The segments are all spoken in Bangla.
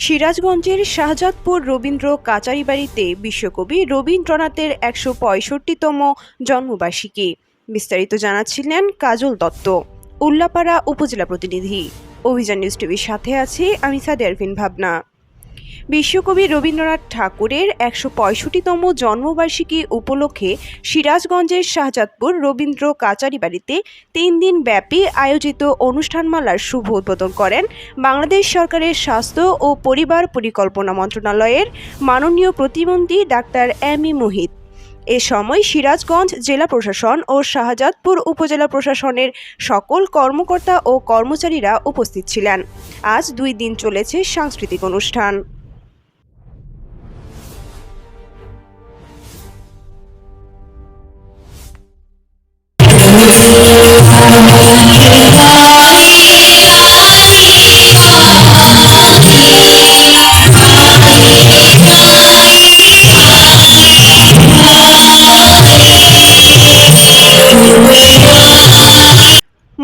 সিরাজগঞ্জের শাহজাদপুর রবীন্দ্র কাচারীবাড়িতে বিশ্বকবি রবীন্দ্রনাথের ১৬৫তম জন্মবার্ষিকী। বিস্তারিত জানাচ্ছিলেন কাজল দত্ত, উল্লাপাড়া উপজেলা প্রতিনিধি। অভিযান নিউজ টিভির সাথে আছি আমি সাদিয়া আরফিন ভাবনা। বিশ্বকবি রবীন্দ্রনাথ ঠাকুরের ১৬৫তম জন্মবার্ষিকী উপলক্ষে সিরাজগঞ্জের শাহজাদপুর রবীন্দ্র কাচারীবাড়িতে ৩ দিন ব্যাপী আয়োজিত অনুষ্ঠানমালার শুভ উদ্বোধন করেন বাংলাদেশ সরকারের স্বাস্থ্য ও পরিবার পরিকল্পনা মন্ত্রণালয়ের মাননীয় প্রতিমন্ত্রী ডাক্তার এম ই মুহিত। এ সময় সিরাজগঞ্জ জেলা প্রশাসন ও শাহজাদপুর উপজেলা প্রশাসনের সকল কর্মকর্তা ও কর্মচারীরা উপস্থিত ছিলেন। আজ 2 দিন চলেছে সাংস্কৃতিক অনুষ্ঠান।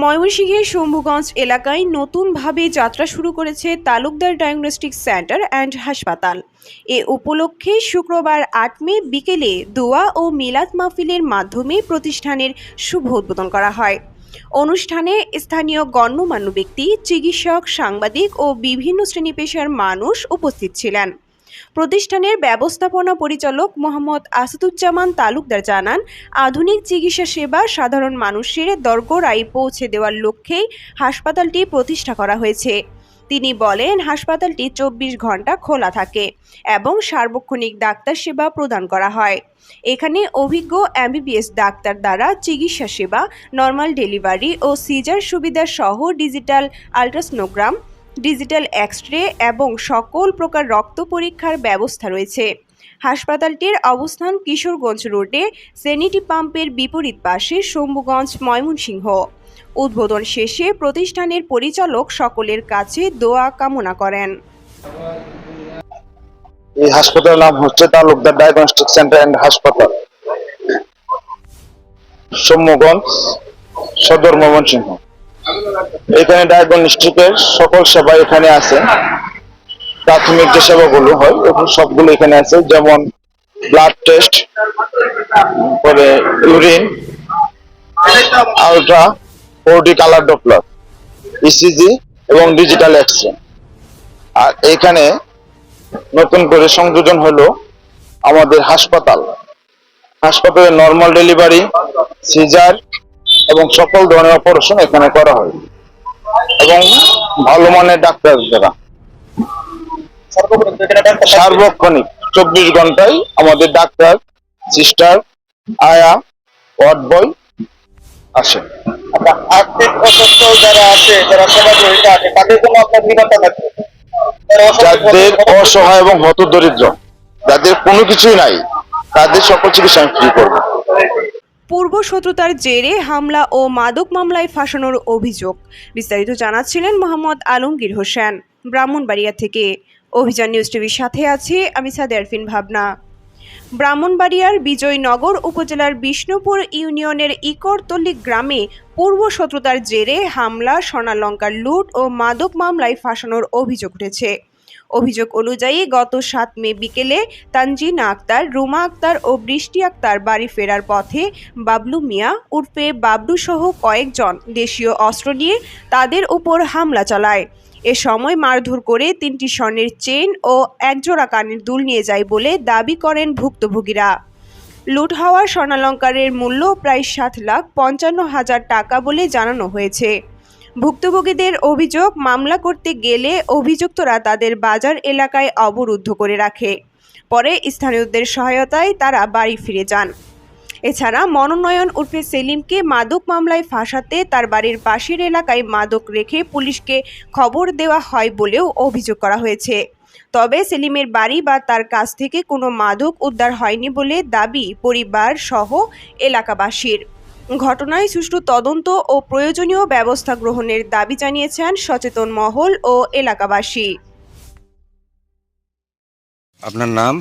ময়মনসিংহের শম্ভুগঞ্জ এলাকায় নতুনভাবে যাত্রা শুরু করেছে তালুকদার ডায়াগনস্টিক সেন্টার অ্যান্ড হাসপাতাল। এ উপলক্ষে শুক্রবার 8 মে বিকেলে দোয়া ও মিলাদ মাহফিলের মাধ্যমে প্রতিষ্ঠানের শুভ উদ্বোধন করা হয়। অনুষ্ঠানে স্থানীয় গণ্যমান্য ব্যক্তি, চিকিৎসক, সাংবাদিক ও বিভিন্ন শ্রেণী পেশার মানুষ উপস্থিত ছিলেন। প্রতিষ্ঠানের ব্যবস্থাপনা পরিচালক মোহাম্মদ আসাদুজ্জামান তালুকদার জানান, আধুনিক চিকিৎসা সেবা সাধারণ মানুষের দরগোড়ায় পৌঁছে দেওয়ার লক্ষ্যেই হাসপাতালটি প্রতিষ্ঠা করা হয়েছে। তিনি বলেন, হাসপাতালটি 24 ঘন্টা খোলা থাকে এবং সার্বক্ষণিক ডাক্তার সেবা প্রদান করা হয়। এখানে অভিজ্ঞ এমবিবিএস ডাক্তার দ্বারা চিকিৎসা সেবা, নর্মাল ডেলিভারি ও সিজার সুবিধা সহ ডিজিটাল আল্ট্রাসোনোগ্রাম, ডিজিটাল এক্স-রে এবং সকল প্রকার রক্ত পরীক্ষার ব্যবস্থা রয়েছে। হাসপাতালটির অবস্থান কিশোরগঞ্জ রোডে সেনিটি পাম্পের বিপরীত পাশে, শম্ভুগঞ্জ, ময়মনসিংহ। উদ্বোধন শেষে প্রতিষ্ঠানের পরিচালক সকলের কাছে দোয়া কামনা করেন। এই হাসপাতালের নাম হচ্ছে তালুকদার ডায়াগনস্টিক সেন্টার অ্যান্ড হাসপাতাল, শম্ভুগঞ্জ সদর, ময়মনসিংহ। এখানে ডায়াগনস্টিকের সকল সেবা এখানে আছে। প্রাথমিক যে সেবাগুলো হয় এখন সবগুলো এখানে আছে, যেমন ব্লাড টেস্ট, পরে urine, ultra, 4D colour Doppler, ECG এবং ডিজিটাল এক্স-রে। আর এখানে নতুন করে সংযোজন হলো আমাদের হাসপাতালে নর্মাল ডেলিভারি, সিজার এবং সকল ধরনের অপারেশন এখানে করা হয় এবং ভালো মানের ডাক্তার দ্বারা সার্বক্ষণিক 24 ঘন্টায় আমাদের ডাক্তার, সিস্টার, আয়া, ওয়ার্ড বয় আসে। আর্থিক অসচ্ছল যারা আছে, যারা সেবাগ্রহীতা আছে, তাদের জন্য আপনার কি বার্তা থাকবে? যাদের অসহায় এবং হতদরিদ্র, যাদের কোনো কিছুই নাই, তাদের সকল চিকিৎসা আমি ফ্রি করবো। পূর্ব শত্রুতার জেরে হামলা ও মাদক মামলায় ফাঁসানোর অভিযোগ। বিস্তারিত জানাচ্ছিলেন মোহাম্মদ আলমগীর হোসেন, ব্রাহ্মণবাড়িয়া থেকে। অভিযান নিউজ টিভির সাথে আছি আমি সাদিয়া আরফিন ভাবনা। ব্রাহ্মণবাড়িয়ার বিজয়নগর উপজেলার বিষ্ণুপুর ইউনিয়নের ইকরতলী গ্রামে পূর্ব শত্রুতার জেরে হামলা, স্বর্ণালংকার লুট ও মাদক মামলায় ফাঁসানোর অভিযোগ উঠেছে। অভিযোগ অনুযায়ী গত 7 মে বিকেলে তানজিনা আক্তার, রুমা আক্তার ও বৃষ্টি আক্তার বাড়ি ফেরার পথে বাবলু মিয়া উর্ফে বাবলু সহ কয়েকজন দেশীয় অস্ত্র নিয়ে তাদের উপর হামলা চালায়। এ সময় মারধর করে 3টি স্বর্ণের চেইন ও 1 জোড়া কানের দুল নিয়ে যায় বলে দাবি করেন ভুক্তভোগীরা। লুট হওয়া স্বর্ণালংকারের মূল্য প্রায় 7,55,000 টাকা বলে জানানো হয়েছে। ভুক্তভোগীদের অভিযোগ, মামলা করতে গেলে অভিযুক্তরা তাদের বাজার এলাকায় অবরুদ্ধ করে রাখে। পরে স্থানীয়দের সহায়তায় তারা বাড়ি ফিরে যান। এছাড়া মনোনয়ন উর্ফে সেলিমকে মাদক মামলায় ফাঁসাতে তার বাড়ির পাশের এলাকায় মাদক রেখে পুলিশকে খবর দেওয়া হয় বলেও অভিযোগ করা হয়েছে। তবে সেলিমের বাড়ি বা তার কাছ থেকে কোনো মাদক উদ্ধার হয়নি বলে দাবি পরিবার সহ এলাকাবাসীর। ঘটনায় সুষ্ঠু তদন্ত ও প্রয়োজনীয় ব্যবস্থা গ্রহণের দাবি জানিয়েছেন সচেতন মহল ও এলাকাবাসী। আপনার নাম?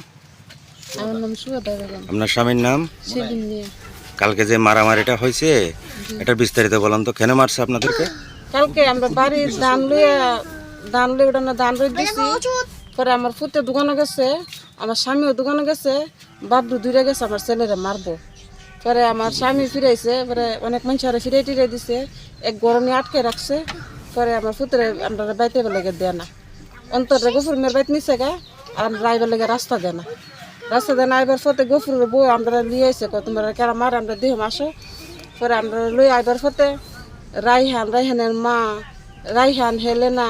আমার নাম সুহাদা বেগম। আপনার স্বামীর নাম? সেলিম মিয়া। কালকে যে মারামারিটা হয়েছে এটা বিস্তারিত বলেন তো, কেন মারছে আপনাদেরকে? কালকে আমরা বাড়ির ধান লই ওটা না ধান রই দিছি, পরে আমার ফুতে দোকানে গেছে, আমার স্বামীও দোকানে গেছে, বাবু দূরে গেছে আমার ছেলেরা মারবো। পরে আমার স্বামী ফিরাইছে, পরে অনেক মানুষের ফিরাই টিরাই দিছে, এক গরমে আটকে রাখছে। পরে আমার ফুতরে আমরা বাইতে বেলাগে দেয় না, অন্তরে গফুর মেয়ের বাইতে নিচ্ছে গা, আর আমরা আইবার লেগে রাস্তা দেয় না। রাস্তা দেয় না, আইবার ফতে গফুরের বউ আমরা লিয়ে আইসে, তোমরা কেরা মার আমরা দেহ আসো। পরে আমরা লই আইবার ফতে রাইহানের মা, রাইহান, হেলেনা,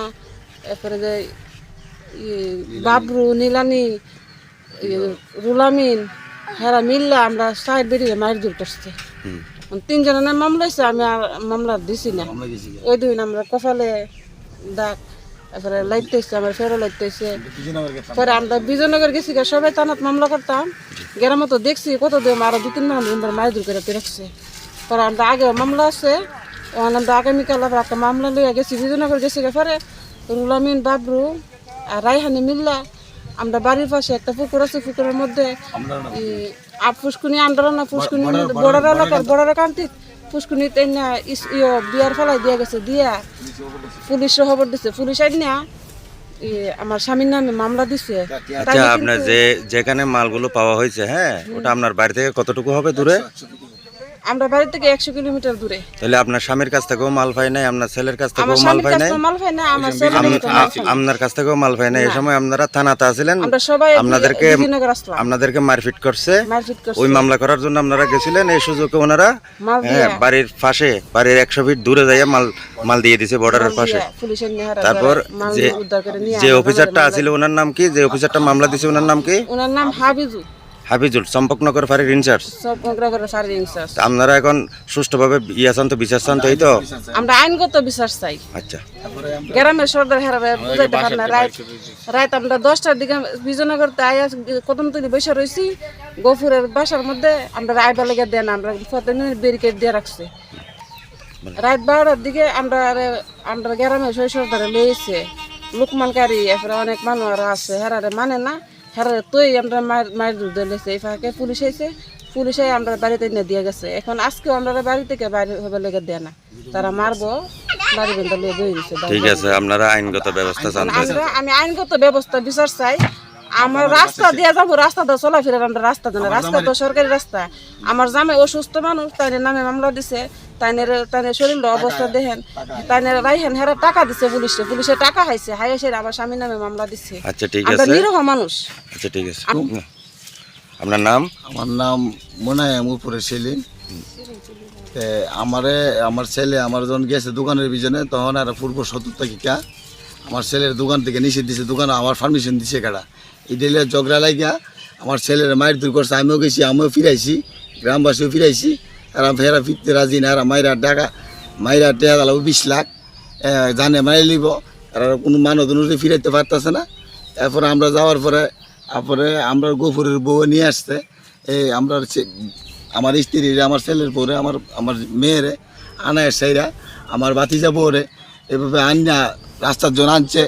এরপরে যে বাবরু, নীলানি, রুলামিন, হেরা মিল্লা আমরা সাইড বেরিয়ে মায়ের দূর করছে। 3 জনের মামলা হয়েছে, আমি আর মামলা দিছি না। ওই দিন আমরা কপালে দাগ, তারপরে লাইতেছে, আমার ফেরো লাইতেছে। পরে আমরা বিজয়নগর গেছি, সবাই থানাত মামলা করতাম। গ্রামে তো দেখছি কত দিন আরো 2-3 মাস মায়ের দূর করে রাখছে। পরে আমরা আগে মামলা আছে, আমরা আগামীকাল আবার একটা মামলা লইয়া গেছি, বিজয়নগর গেছি। পরে রুলামিন, বাবরু আর রাইহানি মিল্লা আমরা বাড়ির পাশে একটা পুকুর আছে, পুকুরের মধ্যে ফুসকুনি আন্দোলন, ফুসকুনি বর্ডার এলাকার বর্ডারে কান্তি ফুসকুনিতে বিয়ার ফেলাই দিয়া গেছে, দিয়া পুলিশ খবর দিছে। পুলিশ আইনা আমার স্বামীর নামে মামলা দিছে। আচ্ছা, আপনার যেখানে মালগুলো পাওয়া হয়েছে, হ্যাঁ, ওটা আপনার বাড়ি থেকে কতটুকু হবে দূরে? আমরা বাড়ি থেকে 100 কিলোমিটার দূরে। তাহলে আপনার স্বামীর কাছ থেকেও মাল পাই নাই, আপনার ছেলের কাছ থেকেও আমার মাল স্বামীর পাই কাছে নাই, মাল পাই না, আমার ছেলের কাছে মাল পাই না। আপনার কাছ থেকেও মাল পাই না। এই সময় আপনারা থানাতে আছিলেন, আমরা সবাই বিজয়নগর আসলাম, আপনাদেরকে মারপিট করছে। মারপিট করছে। ওই মামলা করার জন্য আপনারা গেছিলেন, এই সুযোগে ওনারা মাল দিয়া বাড়ির পাশে, বাড়ির 100 ফিট দূরে যাইয়া মাল দিয়ে দিছে বর্ডারের পাশে। পুলিশের নেহারা তারপর মাল যে উদ্ধার করে নিয়ে যে অফিসারটা আছিল ওনার নাম কি? যে অফিসারটা মামলা দিছে ওনার নাম কি? ওনার নাম হাফিজুল, চম্পকনগর ফাঁড়ির ইনচার্জ। আপনারা এখন সুষ্ঠুভাবে চান তো, বিচার চান তো, এই তো? আমরা আইনগত বিচার চাই। আচ্ছা, গ্রামের সর্দার হেরাবে বুঝাইতে পারে না। রাত আমরা 10টার দিকে বিজয়নগরতে আয়া কদমতলি বসে রয়েছি, গফুরের বাসার মধ্যে আমরা আইবা লেগে দেন, আমরা ব্যারিকেড দিয়ে রাখছি। রাত 12টার দিকে আমরা গ্রামের সর্দারে লইছে লোকমানকারী, এরপরে অনেক মানুষ আছে, হেরারে মানে না, হেরারে তুই আমরা মায়ের দুধ লেছে। এই ফাঁকে পুলিশ এসে, পুলিশে আমরা বাড়িতে নিয়ে দিয়ে গেছে। এখন আজকেও আমরা বাড়ি থেকে বাইরে হবে লেগে দেয় না, তারা মারবো, বাড়ি বেঁধে লিয়ে বই দিচ্ছে। ঠিক আছে, আপনারা আইনগত ব্যবস্থা চান? আমি আইনগত ব্যবস্থা বিচার চাই। আমার রাস্তা দিয়ে যাবো, রাস্তা তো চলাফেরা, আমরা রাস্তা দেন, রাস্তা তো সরকারি রাস্তা। আমার জামাই অসুস্থ মানুষ, তাইনের নামে মামলা দিছে, তাইনের শরীর অবস্থা দেখেন, তাইনের রাইহেন হেরা টাকা দিছে পুলিশে, পুলিশে টাকা হাইছে, হাইসে আমার স্বামীর নামে মামলা দিছে। আচ্ছা, ঠিক আমরা আছে, নিরীহ মানুষ। আচ্ছা, ঠিক আছে। আপনার নাম? আমার নাম মোনায়েম উপরে সেলিম। আমার ছেলে আমার যখন গেছে দোকানের পিছনে, তখন আর পূর্ব 70 তারিখা আমার ছেলের দোকান থেকে নিষেধ দিছে, দোকানে আমার পারমিশন দিছে কারা। এই ডেলে ঝগড়া লাগিয়া আমার ছেলের মায়ের দূর করছে, আমিও গেছি, আমিও ফিরাইছি, গ্রামবাসীও ফিরাইছি। আর ফেরা ফিরতে রাজি না, আর মাইরা টেয়া দালাবো 20 লাখ, জানে মাইরে লিব, আর কোনো মানব ফিরাইতে পারতেছে না। এরপরে আমরা যাওয়ার পরে আমরা গফুরের বউ নিয়ে আসতে, এই আমরা আমার স্ত্রীর, আমার ছেলের বউরে, আমার মেয়েরে আনায় সাইরা, আমার ভাতিজা বউরে এভাবে আন্না রাস্তার জন্য আনছে।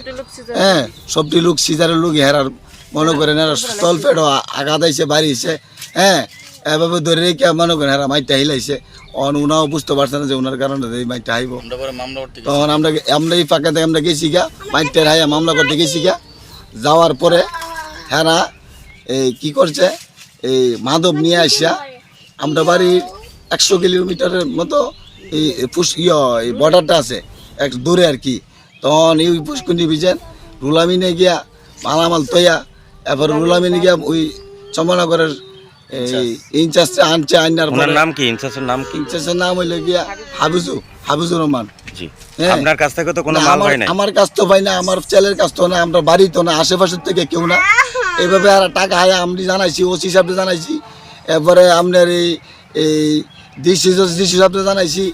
হ্যাঁ, সবটি লোক সিজারের লোক, হেরার মনে করেন এরা স্থল ফেটও আঘাত আইছে, বাড়িছে। হ্যাঁ, এভাবে ধরে রেখে মনে করেন হেরা মাইটা হিলাইছে। উনাও বুঝতে পারছে না যে ওনার কারণে এই মাইটা হাইব। তখন আমরা এই ফাঁকা থেকে আমরা গেছি গা, মাইটের হাইয়া মামলা করতে গেছি গা। যাওয়ার পরে হেরা এই কি করছে, এই মাদক নিয়ে আসিয়া আমরা বাড়ির 100 কিলোমিটারের মতো এই বর্ডারটা আছে এক দূরে আর কি। তখন এই পুষ্কুনি বিজেন রুলামিনে গিয়া মালামাল তৈয়া, এরপর রুলামিনে গিয়া ওই চম্পকনগরের ইনচার্জ আনছে। আইনার নাম কি? ইনচার্জের নাম কি? ইনচার্জের নাম হইলো গিয়া হাবিজুর রহমান। আপনার কাছ থেকে তো কোনো মাল পাই না? আমার কাছ তো পাই না, আমার ছেলের কাছ তো না, আমরা বাড়ি তো না, আশেপাশের থেকে কেউ না। এইভাবে আর টাকা হায়া আমি জানাইছি, ওসি সাহেবকে জানাইছি, এরপরে আপনার এই ডিসি সাহেবকে জানাইছি,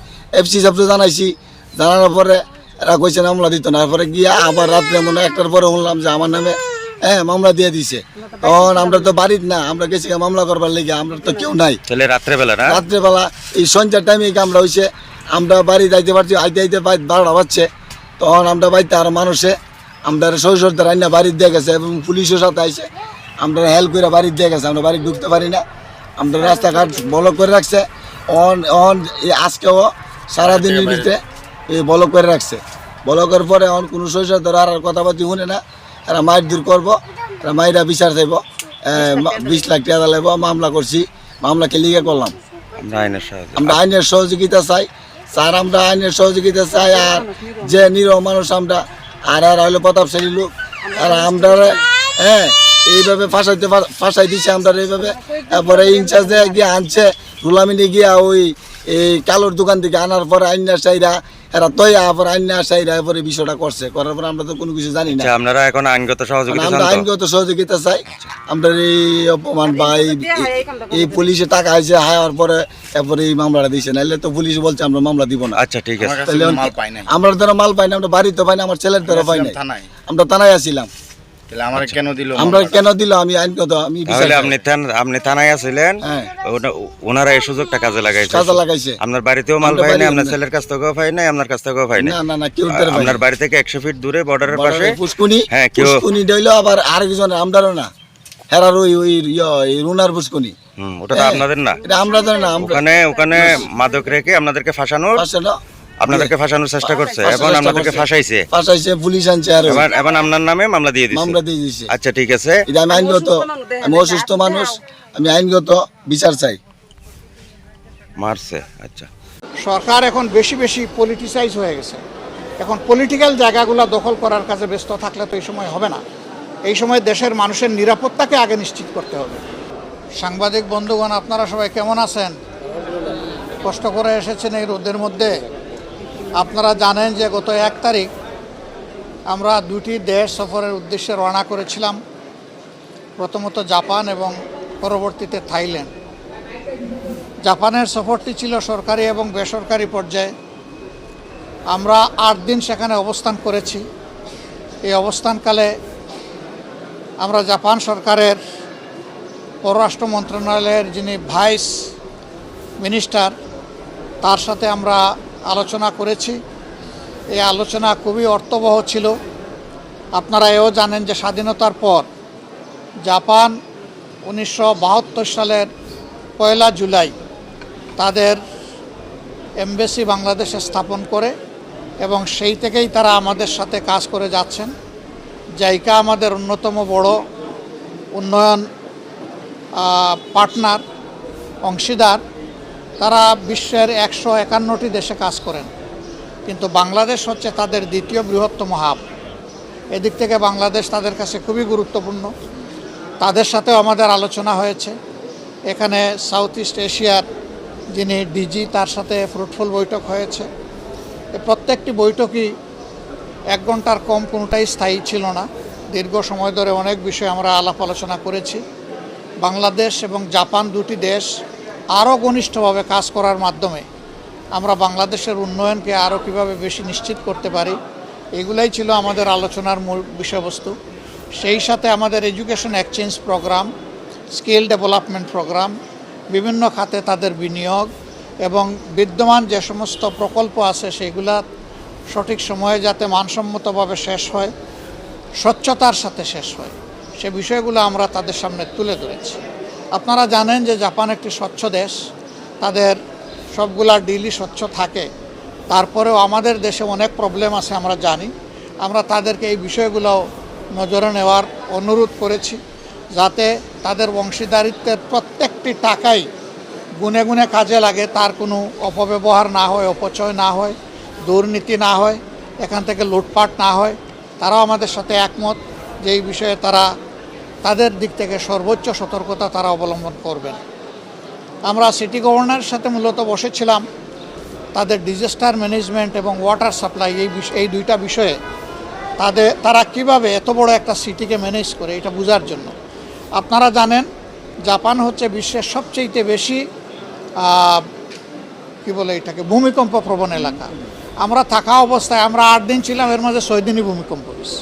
এফসি সাহেবকে জানাইছি। জানানোর পরে এরা কইছে মামলা দিত না। এরপরে গিয়া আবার রাত্রে মনে 1টার পরে শুনলাম যে আমার নামে মামলা দিয়ে দিছে। তখন আমরা তো বাড়ির না, আমরা গেছি মামলা করবার লেগে, আমরা তো কেউ নাই। রাত্রেবেলা এই সন্ধ্যার টাইমে আমরা হয়েছে, আমরা বাড়ি যাইতে পারছি, আইতে 12টা বাজছে। তখন আমরা বাড়িতে আর মানুষে আমরা শৈশবদের আইনা বাড়ি দিয়ে গেছে, এবং পুলিশের সাথে আইসে আমরা হেল্প করে বাড়ি দিয়ে গেছে। আমরা বাড়ি ঢুকতে পারি না, আমরা রাস্তাঘাট ব্লক করে রাখছে। আজকেও সারাদিনের ভিতরে এই ব্লক করে রাখছে। ব্লকের পরে কোনো শৈশবদের আর কথাবার্তি শুনে না। এরা মায়ের দূর করবো, এরা মায়েরা বিচার চাইব, 20 লাখ টাকা লাগব। মামলা করছি, মামলাকে লিগে করলাম। আমরা আইনের সাহায্য আমরা আইনের সহযোগিতা চাই স্যার, আমরা আইনের সহযোগিতা চাই। আর যে নিরহ মানুষ আমরা আর হইলো প্রতাপশালী লোক, আর আমরা এইভাবে ফাঁসাই দিচ্ছে আমরা এইভাবে। তারপরে ইনচার্জে গিয়ে আনছে রুলামিনে গিয়া ওই এই কালোর দোকান থেকে আনার পরে আইনা সাইরা এরা তৈয়া পর আইনা সাইরা এরপরে বিষয়টা করছে, করার পর আমরা তো কোনো কিছু জানি না। আচ্ছা, আপনারা এখন আইনগত সহযোগিতা আমরা চান তো? আইনগত সহযোগিতা চাই। আমরা এই অপমান বা এই পুলিশে টাকা হয়েছে হায়ার পরে এরপরে এই মামলাটা দিয়েছে, নাহলে তো পুলিশ বলছে আমরা মামলা দিব না। আচ্ছা ঠিক আছে। তাহলে আমরা দ্বারা মাল পাই না, আমরা বাড়িতে পাই না, আমার ছেলের দ্বারা পাই না। আমরা থানায় আসছিলাম, আমরা কেন দিল আমি আইনগত আমি বিচার তাহলে চাই। আপনি থানায় আছিলেন, হ্যাঁ। ওনারা এই সুযোগটা কাজে লাগাইছে। কাজে লাগাইছে। আপনার বাড়িতেও মাল আমরা পাই না, বাড়ি আপনার না। ছেলের কাছ থেকেও পাই না, আপনার কাছ থেকেও পাই না। না কেউ দ্বারা পাই আপনার না। বাড়ি থেকে 100 ফিট দূরে বর্ডারের পাশে পুষ্কুনি, হ্যাঁ, কেউ পুষ্কুনি দিল আবার আরেকজন আমদারও না, হেরার ওই রুনার পুষ্কুনি, ওটা তো আপনাদের না। এটা আমরা ধরে না, আমরা ওখানে মাদক রেখে আপনাদেরকে ফাঁসানোর চেষ্টা করছে এবং আপনাদেরকে ফাঁসাইছে। পুলিশ আনছে আর এখন আপনার নামে মামলা দিয়ে দিচ্ছে। মামলা দিয়ে দিয়েছে। আচ্ছা ঠিক আছে। এটা আমি আইনগত, আমি অসুস্থ মানুষ, আমি আইনগত বিচার চাই। মারছে। আচ্ছা, সরকার এখন বেশি বেশি পলিটিসাইজ হয়ে গেছে। এখন পলিটিক্যাল জায়গাগুলো দখল করার কাজে ব্যস্ত থাকলে তো এই সময় হবে না। এই সময় দেশের মানুষের নিরাপত্তাকে আগে নিশ্চিত করতে হবে। সাংবাদিক বন্ধুগণ, আপনারা সবাই কেমন আছেন? কষ্ট করে এসেছেন এই রোদের মধ্যে। আপনারা জানেন যে গত 1 তারিখ আমরা 2টি দেশ সফরের উদ্দেশ্যে রওনা করেছিলাম, প্রথমত জাপান এবং পরবর্তীতে থাইল্যান্ড। জাপানের সফরটি ছিল সরকারি এবং বেসরকারি পর্যায়ে। আমরা 8 দিন সেখানে অবস্থান করেছি। এই অবস্থানকালে আমরা জাপান সরকারের পররাষ্ট্র মন্ত্রণালয়ের যিনি ভাইস মিনিস্টার, তার সাথে আমরা আলোচনা করেছি। এই আলোচনা খুবই অর্থবহ ছিল। আপনারা এও জানেন যে স্বাধীনতার পর জাপান 1972 সালের 1 জুলাই তাদের এমবেসি বাংলাদেশে স্থাপন করে এবং সেই থেকেই তারা আমাদের সাথে কাজ করে যাচ্ছেন। জাইকা আমাদের অন্যতম বড় উন্নয়ন পার্টনার, অংশীদার। তারা বিশ্বের 151টি দেশে কাজ করেন, কিন্তু বাংলাদেশ হচ্ছে তাদের দ্বিতীয় বৃহত্তম হাব। এদিক থেকে বাংলাদেশ তাদের কাছে খুবই গুরুত্বপূর্ণ। তাদের সাথেও আমাদের আলোচনা হয়েছে। এখানে সাউথ ইস্ট এশিয়ার যিনি ডিজি, তার সাথে ফ্রুটফুল বৈঠক হয়েছে। প্রত্যেকটি বৈঠকই 1 ঘন্টার কম, কোনোটাই স্থায়ী ছিল না। দীর্ঘ সময় ধরে অনেক বিষয়ে আমরা আলাপ আলোচনা করেছি। বাংলাদেশ এবং জাপান 2টি দেশ আরও ঘনিষ্ঠভাবে কাজ করার মাধ্যমে আমরা বাংলাদেশের উন্নয়নকে আরও কীভাবে বেশি নিশ্চিত করতে পারি, এগুলাই ছিল আমাদের আলোচনার মূল বিষয়বস্তু। সেই সাথে আমাদের education exchange programme, skill development programme, বিভিন্ন খাতে তাদের বিনিয়োগ এবং বিদ্যমান যে সমস্ত প্রকল্প আছে সেগুলা সঠিক সময়ে যাতে মানসম্মতভাবে শেষ হয়, স্বচ্ছতার সাথে শেষ হয়, সে বিষয়গুলো আমরা তাদের সামনে তুলে ধরেছি। আপনারা জানেন যে জাপান একটি স্বচ্ছ দেশ, তাদের সবগুলা ডিলই স্বচ্ছ থাকে। তারপরেও আমাদের দেশে অনেক প্রবলেম আছে আমরা জানি। আমরা তাদেরকে এই বিষয়গুলো নজরে নেওয়ার অনুরোধ করেছি, যাতে তাদের অংশীদারিত্বের প্রত্যেকটি টাকাই গুনে গুনে কাজে লাগে, তার কোনো অপব্যবহার না হয়, অপচয় না হয়, দুর্নীতি না হয়, এখান থেকে লুটপাট না হয়। তারাও আমাদের সাথে একমত যে এই বিষয়ে তাদের দিক থেকে সর্বোচ্চ সতর্কতা তারা অবলম্বন করবেন। আমরা সিটি গভর্নরের সাথে মূলত বসেছিলাম তাদের ডিজাস্টার ম্যানেজমেন্ট এবং ওয়াটার সাপ্লাই এই 2টা বিষয়ে তারা কিভাবে এত বড় একটা সিটিকে ম্যানেজ করে এটা বোঝার জন্য। আপনারা জানেন জাপান হচ্ছে বিশ্বের সবচেয়ে বেশি ভূমিকম্প প্রবণ এলাকা। আমরা থাকা অবস্থায় আমরা 8 দিন ছিলাম, এর মধ্যে 6 দিনই ভূমিকম্প হয়েছে।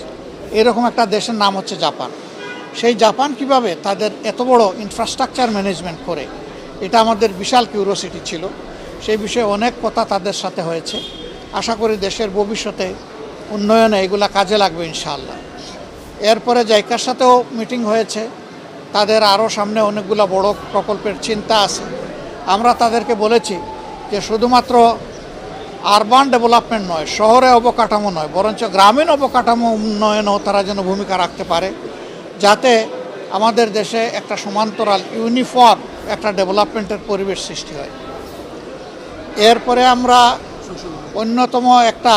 এরকম একটা দেশের নাম হচ্ছে জাপান। সেই জাপান কিভাবে তাদের এত বড় ইনফ্রাস্ট্রাকচার ম্যানেজমেন্ট করে, এটা আমাদের বিশাল কিউরিওসিটি ছিল। সেই বিষয়ে অনেক কথা তাদের সাথে হয়েছে। আশা করি দেশের ভবিষ্যতে উন্নয়নে এগুলা কাজে লাগবে ইনশাআল্লাহ। এরপরে জাইকার সাথেও মিটিং হয়েছে। তাদের আরও সামনে অনেকগুলো বড় প্রকল্পের চিন্তা আছে। আমরা তাদেরকে বলেছি যে শুধুমাত্র আরবান ডেভেলপমেন্ট নয়, শহরে অবকাঠামো নয়, বরঞ্চ গ্রামীণ অবকাঠামো উন্নয়নেও তারা যেন ভূমিকা রাখতে পারে, যাতে আমাদের দেশে একটা সমান্তরাল ইউনিফর্ম একটা ডেভেলপমেন্টের পরিবেশ সৃষ্টি হয়। এরপরে আমরা অন্যতম একটা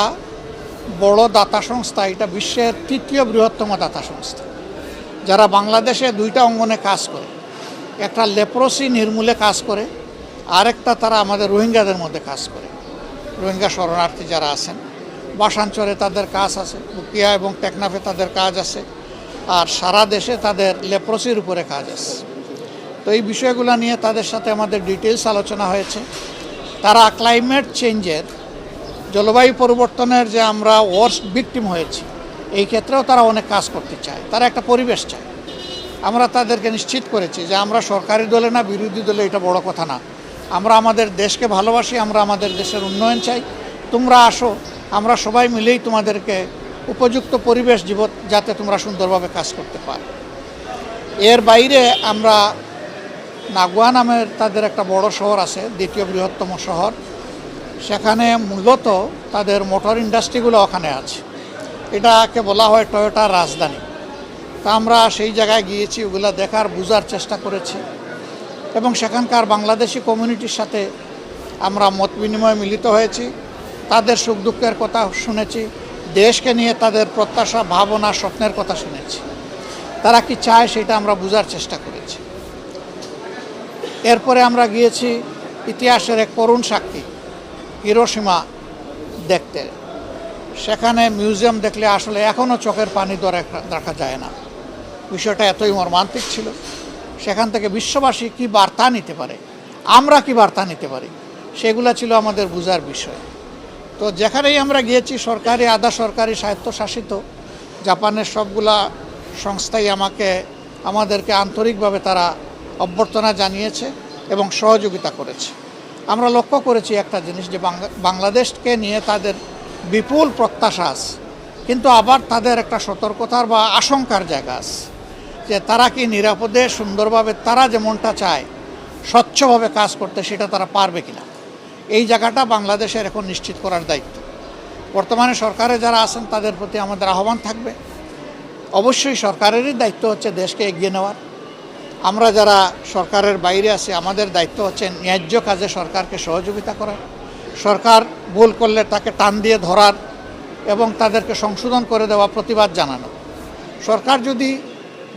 বড় দাতা সংস্থা, এটা বিশ্বের ৩য় বৃহত্তম দাতা সংস্থা, যারা বাংলাদেশে 2টা অঙ্গনে কাজ করে। একটা লেপ্রোসি নির্মূলে কাজ করে, আরেকটা তারা আমাদের রোহিঙ্গাদের মধ্যে কাজ করে। রোহিঙ্গা শরণার্থী যারা আছেন, বাসাঞ্চলে তাদের কাজ আছে, বুকিয়া এবং টেকনাফে তাদের কাজ আছে, আর সারা দেশে তাদের লেপ্রোসির উপরে কাজ আছে। তো এই বিষয়গুলো নিয়ে তাদের সাথে আমাদের ডিটেলস আলোচনা হয়েছে। তারা ক্লাইমেট চেঞ্জের, জলবায়ু পরিবর্তনের যে আমরা ওয়ার্স্ট ভিকটিম হয়েছি, এই ক্ষেত্রেও তারা অনেক কাজ করতে চায়, তারা একটা পরিবেশ চায়। আমরা তাদেরকে নিশ্চিত করেছি যে আমরা সরকারি দলে না বিরোধী দলে, এটা বড় কথা না, আমরা আমাদের দেশকে ভালোবাসি, আমরা আমাদের দেশের উন্নয়ন চাই, তোমরা আসো, আমরা সবাই মিলেই তোমাদেরকে উপযুক্ত পরিবেশ দিব যাতে তোমরা সুন্দরভাবে কাজ করতে পারো। এর বাইরে আমরা নাগুয়া নামের তাদের একটা বড় শহর আছে, 2য় বৃহত্তম শহর, সেখানে মূলত তাদের মোটর ইন্ডাস্ট্রিগুলো ওখানে আছে। এটাকে বলা হয় টয়োটার রাজধানী। তা আমরা সেই জায়গায় গিয়েছি, ওগুলো দেখার বোঝার চেষ্টা করেছি এবং সেখানকার বাংলাদেশি কমিউনিটির সাথে আমরা মত বিনিময়ে মিলিত হয়েছি, তাদের সুখ দুঃখের কথা শুনেছি, দেশকে নিয়ে তাদের প্রত্যাশা, ভাবনা, স্বপ্নের কথা শুনেছি, তারা কি চায় সেটা আমরা বোঝার চেষ্টা করেছি। এরপরে আমরা গিয়েছি ইতিহাসের এক করুণ সাক্ষী হিরোশিমা দেখতে। সেখানে মিউজিয়াম দেখলে আসলে এখনও চোখের পানি ধরে রাখা যায় না, বিষয়টা এতই মর্মান্তিক ছিল। সেখান থেকে বিশ্ববাসী কি বার্তা নিতে পারে, আমরা কি বার্তা নিতে পারি, সেগুলো ছিল আমাদের বোঝার বিষয়। তো যেখানেই আমরা গিয়েছি, সরকারি, আধা সরকারি, স্বায়ত্তশাসিত জাপানের সবগুলা সংস্থাই আমাদেরকে আন্তরিকভাবে তারা অভ্যর্থনা জানিয়েছে এবং সহযোগিতা করেছে। আমরা লক্ষ্য করেছি একটা জিনিস, যে বাংলাদেশকে নিয়ে তাদের বিপুল প্রত্যাশা আছে, কিন্তু আবার তাদের একটা সতর্কতার বা আশঙ্কার জায়গা আছে, যে তারা কি নিরাপদে সুন্দরভাবে তারা যেমনটা চায় স্বচ্ছভাবে কাজ করতে, সেটা তারা পারবে কিনা, এই জায়গাটা বাংলাদেশের এখন নিশ্চিত করার দায়িত্ব। বর্তমানে সরকারে যারা আছেন তাদের প্রতি আমাদের আহ্বান থাকবে, অবশ্যই সরকারেরই দায়িত্ব হচ্ছে দেশকে এগিয়ে নেওয়ার। আমরা যারা সরকারের বাইরে আছি, আমাদের দায়িত্ব হচ্ছে ন্যায্য কাজে সরকারকে সহযোগিতা করা, সরকার ভুল করলে তাকে টান দিয়ে ধরার এবং তাদেরকে সংশোধন করে দেওয়া, প্রতিবাদ জানানো। সরকার যদি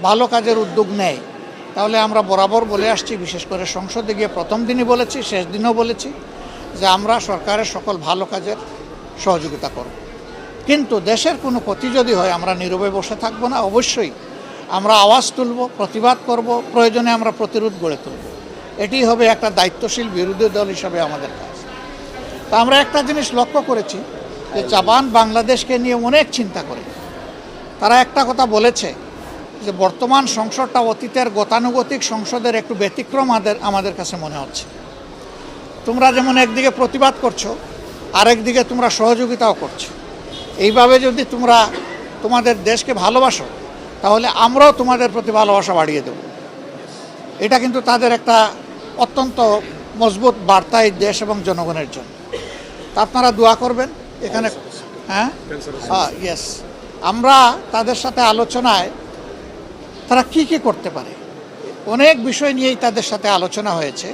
ভালো কাজের উদ্যোগ নেয়, তাহলে আমরা বরাবর বলে আসছি, বিশেষ করে সংসদে গিয়ে প্রথম দিনই বলেছি, শেষ দিনও বলেছি, যে আমরা সরকারের সকল ভালো কাজের সহযোগিতা করব। কিন্তু দেশের কোনো ক্ষতি যদি হয়, আমরা নীরবে বসে থাকবো না, অবশ্যই আমরা আওয়াজ তুলব, প্রতিবাদ করব, প্রয়োজনে আমরা প্রতিরোধ গড়ে তুলব। এটি হবে একটা দায়িত্বশীল বিরোধী দল হিসাবে আমাদের কাজ। তা আমরা একটা জিনিস লক্ষ্য করেছি, যে জাপান বাংলাদেশকে নিয়ে অনেক চিন্তা করে। তারা একটা কথা বলেছে, যে বর্তমান সংসদটা অতীতের গতানুগতিক সংসদের একটু ব্যতিক্রম আমাদের কাছে মনে হচ্ছে। তোমরা যেমন একদিকে প্রতিবাদ করছো, আরেকদিকে তোমরা সহযোগিতাও করছো। এইভাবে যদি তোমরা তোমাদের দেশকে ভালোবাসো, তাহলে আমরাও তোমাদের প্রতি ভালোবাসা বাড়িয়ে দেব। এটা কিন্তু তাদের একটা অত্যন্ত মজবুত বার্তা এই দেশ এবং জনগণের জন্য। তা আপনারা দোয়া করবেন। এখানে ইয়েস, আমরা তাদের সাথে আলোচনায় তারা কি কি করতে পারে, অনেক বিষয় নিয়েই তাদের সাথে আলোচনা হয়েছে।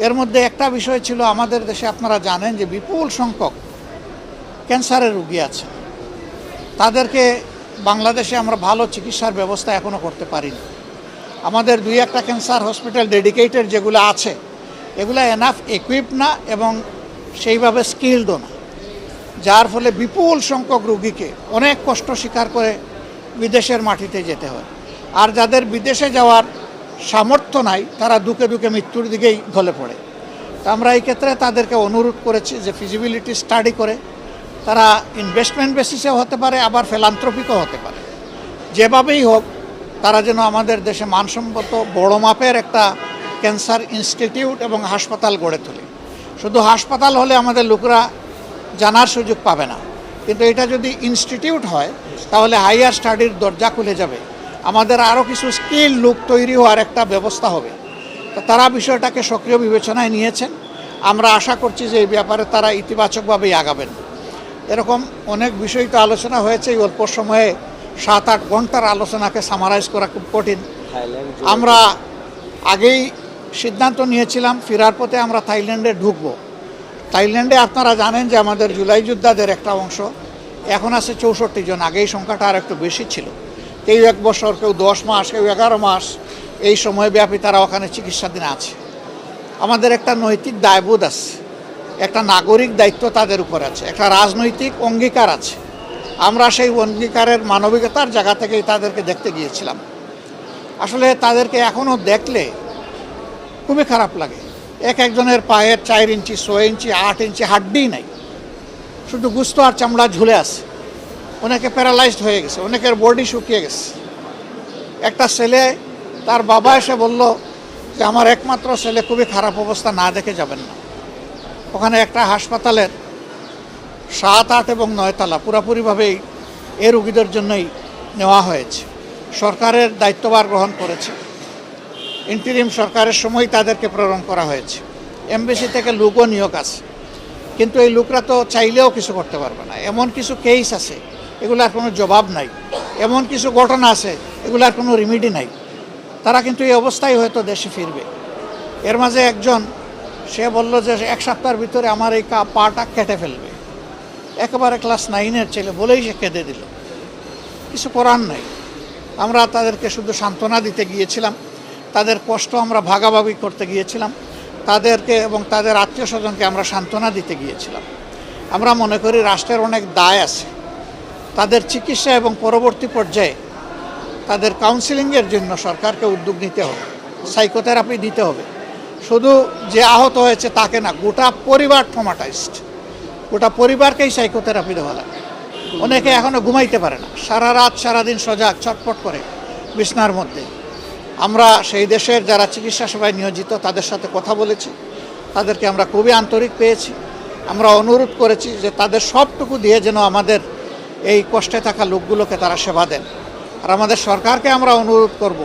এর মধ্যে একটা বিষয় ছিল, আমাদের দেশে আপনারা জানেন যে বিপুল সংখ্যক ক্যান্সারের রোগী আছে, তাদেরকে বাংলাদেশে আমরা ভালো চিকিৎসার ব্যবস্থা এখনও করতে পারিনি। আমাদের 2-1টা ক্যান্সার হসপিটাল ডেডিকেটেড যেগুলো আছে, এগুলো এনাফ ইকুইপ না এবং সেইভাবে স্কিলডও না, যার ফলে বিপুল সংখ্যক রোগীকে অনেক কষ্ট স্বীকার করে বিদেশের মাটিতে যেতে হয়। আর যাদের বিদেশে যাওয়ার সামর্থ্য নাই, তারা দুকে দুকে মৃত্যুর দিকেই ঢলে পড়ে। তা আমরা এই ক্ষেত্রে তাদেরকে অনুরোধ করেছি যে ফিজিবিলিটি স্টাডি করে, তারা ইনভেস্টমেন্ট বেসিসেও হতে পারে, আবার ফিলান্থ্রপিকও হতে পারে, যেভাবেই হোক তারা যেন আমাদের দেশে মানসম্মত বড় মাপের একটা ক্যান্সার ইনস্টিটিউট এবং হাসপাতাল গড়ে তোলে। শুধু হাসপাতাল হলে আমাদের লোকরা জানার সুযোগ পাবে না, কিন্তু এটা যদি ইনস্টিটিউট হয়, তাহলে হাইয়ার স্টাডির দরজা খুলে যাবে, আমাদের আরও কিছু স্কিল লোক তৈরি হওয়ার একটা ব্যবস্থা হবে। তো তারা বিষয়টাকে সক্রিয় বিবেচনায় নিয়েছেন। আমরা আশা করছি যে এই ব্যাপারে তারা ইতিবাচকভাবেই আগাবেন। এরকম অনেক বিষয় তো আলোচনা হয়েছে, এই অল্প সময়ে 7-8 ঘন্টার আলোচনাকে সামারাইজ করা খুব কঠিন। আমরা আগেই সিদ্ধান্ত নিয়েছিলাম ফেরার পথে আমরা থাইল্যান্ডে ঢুকবো। থাইল্যান্ডে আপনারা জানেন যে আমাদের জুলাই যোদ্ধাদের একটা অংশ এখন আছে 64 জন, আগে এই সংখ্যাটা আর একটু বেশি ছিল। কেউ 1 বছর, কেউ 10 মাস, কেউ 11 মাস, এই সময়ব্যাপী তারা ওখানে চিকিৎসাধীন আছে। আমাদের একটা নৈতিক দায়বোধ আছে, একটা নাগরিক দায়িত্ব তাদের উপর আছে, একটা রাজনৈতিক অঙ্গীকার আছে। আমরা সেই অঙ্গীকারের মানবিকতার জায়গা থেকেই তাদেরকে দেখতে গিয়েছিলাম। আসলে তাদেরকে এখনও দেখলে খুবই খারাপ লাগে। একজনের পায়ের 4 ইঞ্চি, 6 ইঞ্চি, 8 ইঞ্চি হাড্ডি নাই, শুধু গুস্ত আর চামড়া ঝুলে আছে। অনেকে প্যারালাইজড হয়ে গেছে, অনেকের বডি শুকিয়ে গেছে। একটা ছেলে, তার বাবা এসে বলল যে আমার একমাত্র ছেলে খুবই খারাপ অবস্থা, না দেখে যাবেন না। ওখানে একটা হাসপাতালের 7, 8 এবং 9 তলা পুরোপুরিভাবেই এই রোগীদের জন্যই নেওয়া হয়েছে। সরকারের দায়িত্বভার গ্রহণ করেছে, ইন্টিরিম সরকারের সময় তাদেরকে প্রেরণ করা হয়েছে। এমবিসি থেকে লোকও নিয়োগ আছে, কিন্তু এই লোকরা তো চাইলেও কিছু করতে পারবে না। এমন কিছু কেস আছে, এগুলার কোনো জবাব নাই। এমন কিছু ঘটনা আছে, এগুলার কোনো রিমিডি নাই। তারা কিন্তু এই অবস্থায় হয়তো দেশে ফিরবে। এর মাঝে একজন, সে বলল যে 1 সপ্তাহের ভিতরে আমার এই পাটা কেটে ফেলবে। একেবারে ক্লাস 9-এর ছেলে বলেই সে কেঁদে দিল। কিছু করার নাই। আমরা তাদেরকে শুধু সান্ত্বনা দিতে গিয়েছিলাম, তাদের কষ্ট আমরা ভাগাভাগি করতে গিয়েছিলাম, তাদেরকে এবং তাদের আত্মীয় স্বজনকে আমরা সান্ত্বনা দিতে গিয়েছিলাম। আমরা মনে করি রাষ্ট্রের অনেক দায় আছে, তাদের চিকিৎসা এবং পরবর্তী পর্যায়ে তাদের কাউন্সিলিংয়ের জন্য সরকারকে উদ্যোগ নিতে হবে, সাইকোথেরাপি দিতে হবে। শুধু যে আহত হয়েছে তাকে না, গোটা পরিবার ট্রমাটাইজড, গোটা পরিবারকেই সাইকোথেরাপি দেওয়া লাগে। অনেকে এখনও ঘুমাইতে পারে না, সারা রাত সারাদিন সজাগ, ছটফট করে বিছনার মধ্যে। আমরা সেই দেশের যারা চিকিৎসা সেবায় নিয়োজিত তাদের সাথে কথা বলেছি, তাদেরকে আমরা খুবই আন্তরিক পেয়েছি। আমরা অনুরোধ করেছি যে তাদের সবটুকু দিয়ে যেন আমাদের এই কষ্টে থাকা লোকগুলোকে তারা সেবা দেন। আর আমাদের সরকারকে আমরা অনুরোধ করব,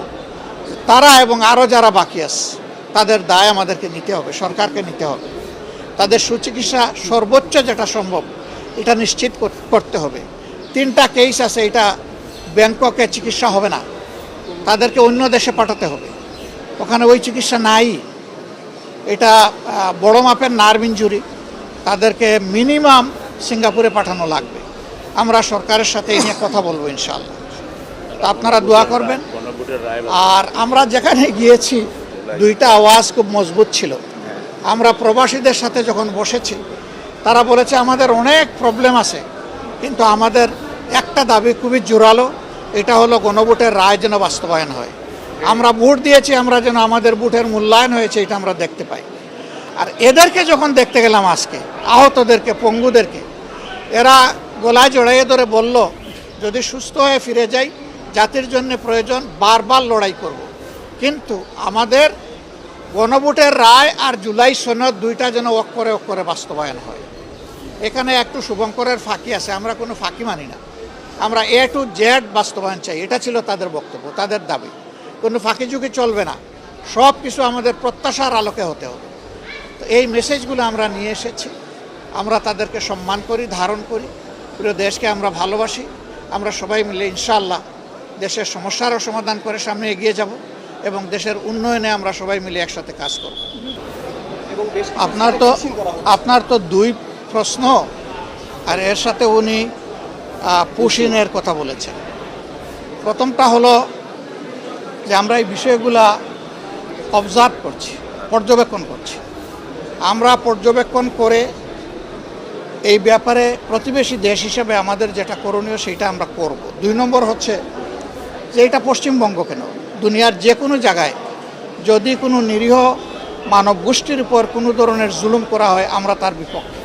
তারা এবং আরও যারা বাকি আছে তাদের দায় আমাদেরকে নিতে হবে, সরকারকে নিতে হবে। তাদের সুচিকিৎসা সর্বোচ্চ যেটা সম্ভব এটা নিশ্চিত করতে হবে। 3টা কেস আছে, এটা ব্যাংককে চিকিৎসা হবে না, তাদেরকে অন্য দেশে পাঠাতে হবে, ওখানে ওই চিকিৎসা নাই। এটা বড় মাপের নার্ভ ইনজুরি, তাদেরকে মিনিমাম সিঙ্গাপুরে পাঠানো লাগবে। আমরা সরকারের সাথে এই নিয়ে কথা বলবো ইনশাআল্লাহ। তো আপনারা দোয়া করবেন। আর আমরা যেখানে গিয়েছি 2টা আওয়াজ খুব মজবুত ছিল। আমরা প্রবাসীদের সাথে যখন বসেছি তারা বলেছে আমাদের অনেক প্রবলেম আছে, কিন্তু আমাদের একটা দাবি খুবই জোরালো, এটা হলো গণভোটের রায় যেন বাস্তবায়ন হয়। আমরা ভোট দিয়েছি, আমরা যেন আমাদের ভোটের মূল্যায়ন হয়েছে এটা আমরা দেখতে পাই। আর এদেরকে যখন দেখতে গেলাম আজকে, আহতদেরকে, পঙ্গুদেরকে, এরা গলায় জড়াইয়ে ধরে বলল যদি সুস্থ হয়ে ফিরে যাই জাতির জন্য প্রয়োজন বারবার লড়াই করব, কিন্তু আমাদের গণভোটের রায় আর জুলাই সনদ 2টা যেন অক্ষরে বাস্তবায়ন হয়। এখানে একটু শুভঙ্করের ফাঁকি আছে, আমরা কোনো ফাঁকি মানি না। আমরা A to Z বাস্তবায়ন চাই, এটা ছিল তাদের বক্তব্য, তাদের দাবি। কোনো ফাঁকি ঝুঁকি চলবে না, সব কিছু আমাদের প্রত্যাশার আলোকে হতে হবে। তো এই মেসেজগুলো আমরা নিয়ে এসেছি। আমরা তাদেরকে সম্মান করি, ধারণ করি, পুরো দেশকে আমরা ভালোবাসি। আমরা সবাই মিলে ইনশাআল্লাহ দেশের সমস্যারও সমাধান করে সামনে এগিয়ে যাব এবং দেশের উন্নয়নে আমরা সবাই মিলে একসাথে কাজ করব। আপনার তো 2 প্রশ্ন, আর এর সাথে উনি পুশিনের কথা বলেছেন। প্রথমটা হলো যে আমরা এই বিষয়গুলা অবজার্ভ করছি, পর্যবেক্ষণ করছি। আমরা পর্যবেক্ষণ করে এই ব্যাপারে প্রতিবেশী দেশ হিসেবে আমাদের যেটা করণীয় সেটা আমরা করব। 2 নম্বর হচ্ছে যে এটা পশ্চিমবঙ্গ কেন, দুনিয়ার যে কোনো জায়গায় যদি কোনো নিরীহ মানব গোষ্ঠীর উপর কোনো ধরনের জুলুম করা হয় আমরা তার বিপক্ষে।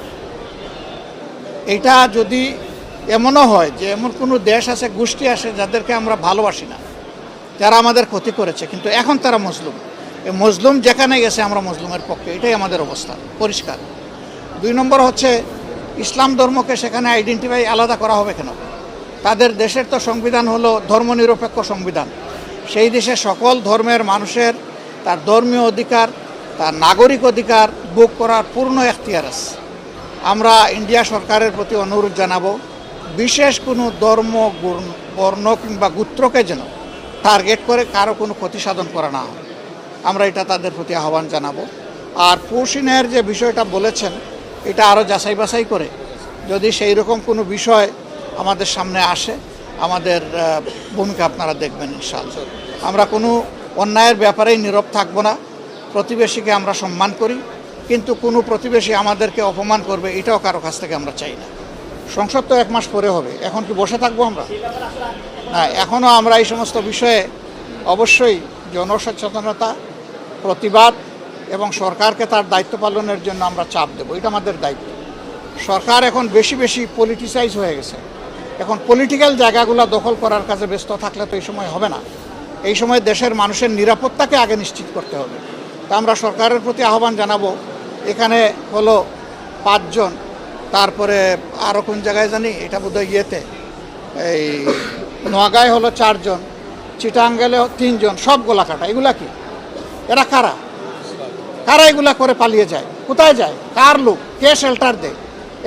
এটা যদি এমনও হয় যে এমন কোনো দেশ আছে, গোষ্ঠী আছে যাদেরকে আমরা ভালোবাসি না, যারা আমাদের ক্ষতি করেছে, কিন্তু এখন তারা মজলুম, এই মজলুম যেখানে গেছে আমরা মজলুমের পক্ষে, এটাই আমাদের অবস্থা পরিষ্কার। 2 নম্বর হচ্ছে ইসলাম ধর্মকে সেখানে আইডেন্টিফাই আলাদা করা হবে কেন? তাদের দেশের তো সংবিধান হলো ধর্মনিরপেক্ষ সংবিধান। সেই দেশে সকল ধর্মের মানুষের তার ধর্মীয় অধিকার, তার নাগরিক অধিকার বুক করার পূর্ণ এখতিয়ার আছে। আমরা ইন্ডিয়া সরকারের প্রতি অনুরোধ জানাবো, বিশেষ কোনো ধর্ম, বর্ণ কিংবা গোত্রকে যেন টার্গেট করে কারো কোনো ক্ষতি সাধন করা না হয়। আমরা এটা তাদের প্রতি আহ্বান জানাবো। আর পশ্চিমের যে বিষয়টা বলেছেন, এটা আরও যাচাই বাছাই করে যদি সেই রকম কোনো বিষয় আমাদের সামনে আসে, আমাদের ভূমিকা আপনারা দেখবেন ইনশাআল্লাহ। আমরা কোনো অন্যায়ের ব্যাপারেই নীরব থাকবো না। প্রতিবেশীকে আমরা সম্মান করি, কিন্তু কোনো প্রতিবেশী আমাদেরকে অপমান করবে এটাও কারো কাছ থেকে আমরা চাই না। সংসদ তো 1 মাস পরে হবে, এখন কি বসে থাকবো আমরা? না, এখনও আমরা এই সমস্ত বিষয়ে অবশ্যই জনসচেতনতা, প্রতিবাদ এবং সরকারকে তার দায়িত্ব পালনের জন্য আমরা চাপ দেবো। এটা আমাদের দায়িত্ব। সরকার এখন বেশি বেশি পলিটিসাইজ হয়ে গেছে। এখন পলিটিক্যাল জায়গাগুলো দখল করার কাজে ব্যস্ত থাকলে তো এই সময় হবে না। এই সময় দেশের মানুষের নিরাপত্তাকে আগে নিশ্চিত করতে হবে। তা আমরা সরকারের প্রতি আহ্বান জানাবো, এখানে হলো 5 জন, তারপরে আরও কোন জায়গায় জানি, এটা বোধহয় ইয়েতে এই নোয়াগাঁয় হলো 4 জন, চিটাঙ্গেলে 3 জন, সব গোলা কাটা। এগুলা কি? এরা কারা? কারা এগুলা করে পালিয়ে যায়? কোথায় যায়? কার লোক? কে শেল্টার দেয়?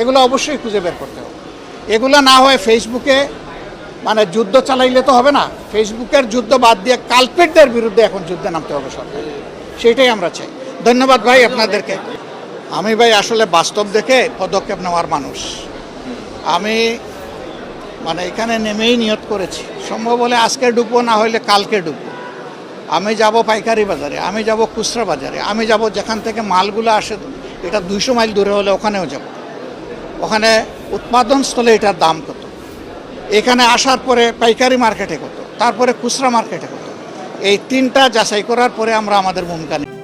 এগুলো অবশ্যই খুঁজে বের করতে হবে। এগুলো না হয় ফেসবুকে মানে যুদ্ধ চালাইলে তো হবে না। ফেসবুকের যুদ্ধ বাদ দিয়ে কালপেটদের বিরুদ্ধে এখন যুদ্ধে নামতে হবে সরকার। সেটাই আমরা চাই। ধন্যবাদ ভাই আপনাদেরকে। আমি ভাই আসলে বাস্তব দেখে পদক্ষেপ নেওয়ার মানুষ। আমি মানে এখানে নেমেই নিয়ত করেছি, সম্ভব হলে আজকে ডুববো, না হলে কালকে ডুববো। আমি যাব পাইকারি বাজারে, আমি যাব খুচরা বাজারে, আমি যাব যেখান থেকে মালগুলো আসে, এটা 200 মাইল দূরে হলে ওখানেও যাব। ওখানে উৎপাদন স্থলে এটার দাম কত, এখানে আসার পরে পাইকারি মার্কেটে কত, তারপরে খুচরা মার্কেটে কত, এই 3টা যাচাই করার পরে আমরা আমাদের ভূমিকা নিই।